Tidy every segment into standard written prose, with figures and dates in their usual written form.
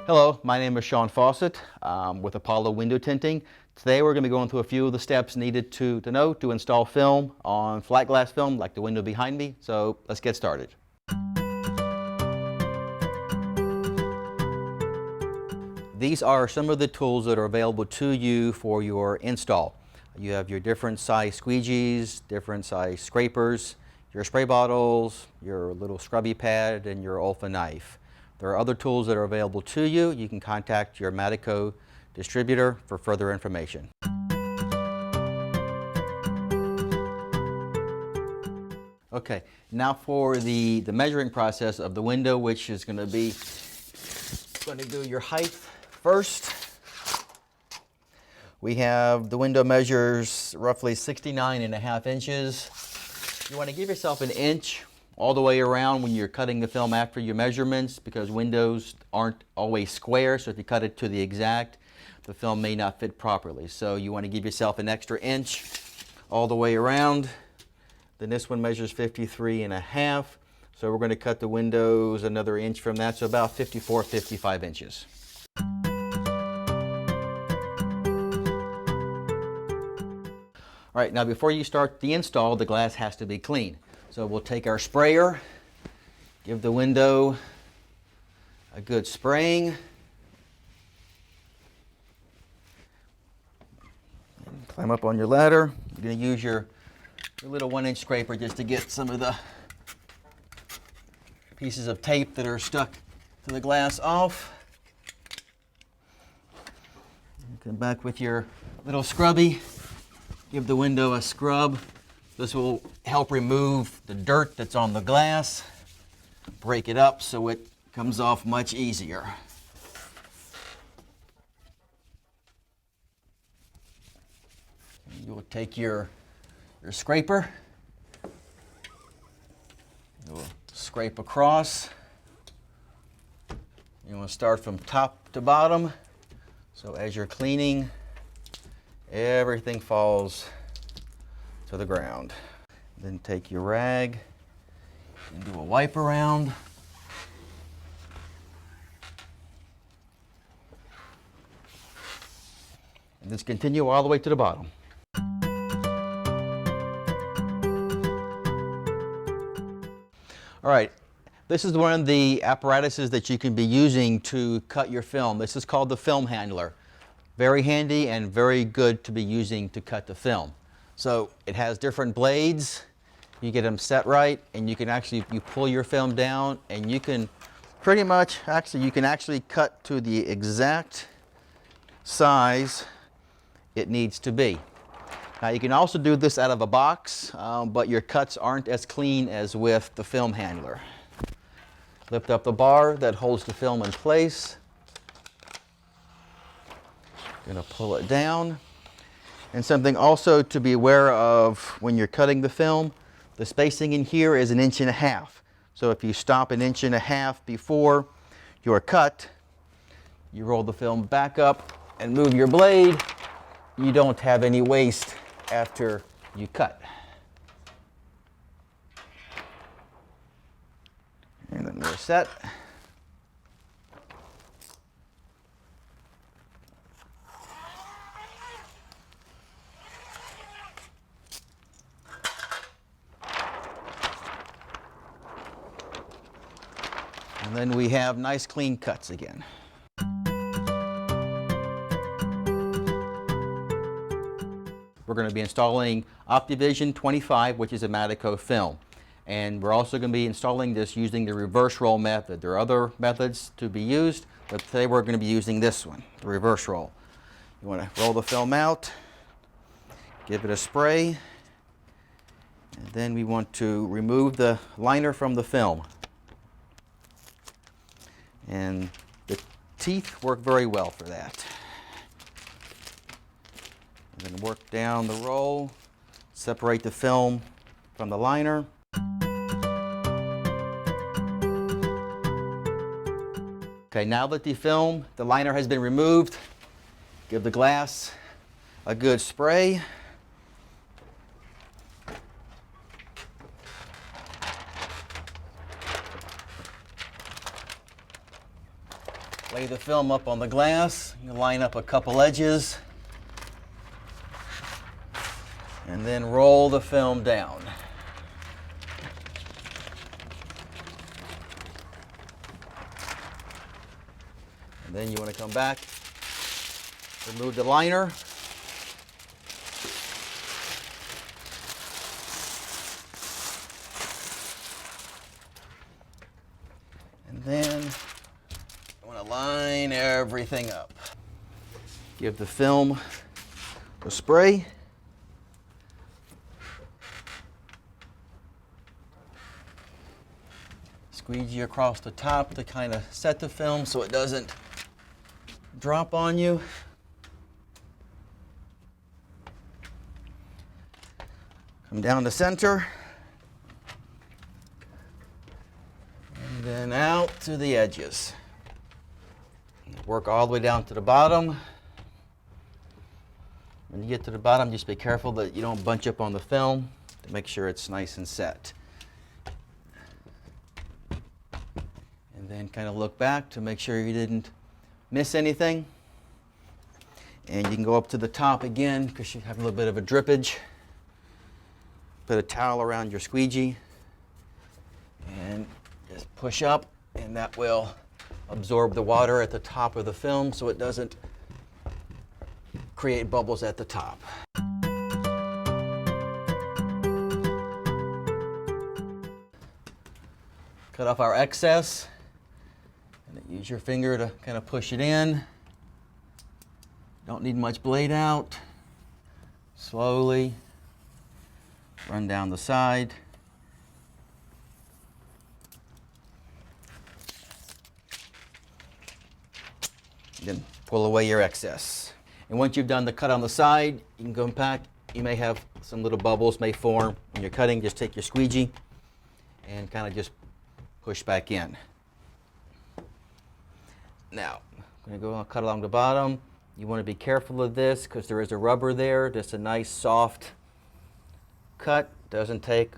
Hello, my name is Sean Fawcett with Apollo Window Tinting. Today we're going to be going through a few of the steps needed to know to install film on flat glass film like the window behind me. So let's get started. These are some of the tools that are available to you for your install. You have your different size squeegees, different size scrapers, your spray bottles, your little scrubby pad, and your Olfa knife. There are other tools that are available to you. You can contact your Madico distributor for further information. Okay, now for the measuring process of the window, which is going to do your height first. We have the window measures roughly 69.5 inches. You want to give yourself an inch all the way around when you're cutting the film after your measurements, because windows aren't always square, so if you cut it to the exact, the film may not fit properly. So you want to give yourself an extra inch all the way around. Then this one measures 53.5, so we're going to cut the windows another inch from that, so about 55 inches. All right, now before you start the install, the glass has to be clean. So we'll take our sprayer, give the window a good spraying. Climb up on your ladder. You're going to use your little 1-inch scraper just to get some of the pieces of tape that are stuck to the glass off. Come back with your little scrubby. Give the window a scrub. This will help remove the dirt that's on the glass, break it up so it comes off much easier. You'll take your scraper, you'll scrape across. You want to start from top to bottom, so as you're cleaning, everything falls to the ground. Then take your rag and do a wipe around. And just continue all the way to the bottom. All right, this is one of the apparatuses that you can be using to cut your film. This is called the film handler. Very handy and very good to be using to cut the film. So it has different blades. You get them set right, and you pull your film down, and you can pretty much, you can actually cut to the exact size it needs to be. Now you can also do this out of a box, but your cuts aren't as clean as with the film handler. Lift up the bar that holds the film in place. Going to pull it down. And something also to be aware of when you're cutting the film, the spacing in here is 1.5 inches. So if you stop 1.5 inches before your cut, you roll the film back up and move your blade, you don't have any waste after you cut. And then we're set. And then we have nice clean cuts again. We're going to be installing OptiVision 25, which is a Madico film. And we're also going to be installing this using the reverse roll method. There are other methods to be used, but today we're going to be using this one, the reverse roll. You want to roll the film out, give it a spray, and then we want to remove the liner from the film. And the teeth work very well for that. And then work down the roll, separate the film from the liner. Okay, now that the liner has been removed, give the glass a good spray. Lay the film up on the glass. You line up a couple edges. And then roll the film down. And then you want to come back, remove the liner. And then I want to line everything up. Give the film a spray. Squeegee across the top to kind of set the film so it doesn't drop on you. Come down the center. And then out to the edges. Work all the way down to the bottom. When you get to the bottom, just be careful that you don't bunch up on the film to make sure it's nice and set. And then kind of look back to make sure you didn't miss anything. And you can go up to the top again because you have a little bit of a drippage. Put a towel around your squeegee and just push up, and that will absorb the water at the top of the film so it doesn't create bubbles at the top. Cut off our excess. Use your finger to kind of push it in. Don't need much blade out. Slowly run down the side. Then pull away your excess. And once you've done the cut on the side, you can go back. You may have some little bubbles may form when you're cutting. Just take your squeegee and kind of just push back in. Now, I'm going to go cut along the bottom. You want to be careful of this because there is a rubber there. Just a nice soft cut. Doesn't take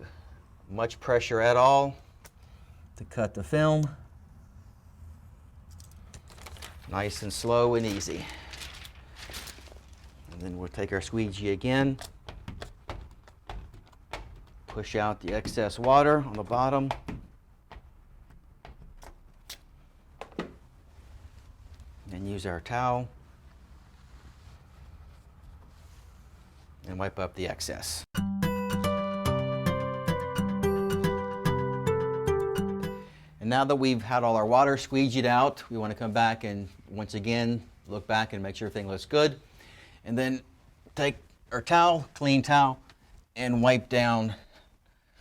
much pressure at all to cut the film. Nice and slow and easy. And then we'll take our squeegee again. Push out the excess water on the bottom. And use our towel and wipe up the excess. And now that we've had all our water squeegeed out, we want to come back and once again look back and make sure everything looks good. And then take our towel, clean towel, and wipe down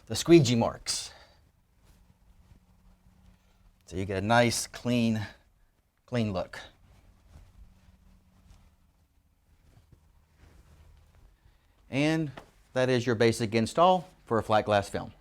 the squeegee marks. So you get a nice clean look. And that is your basic install for a flat glass film.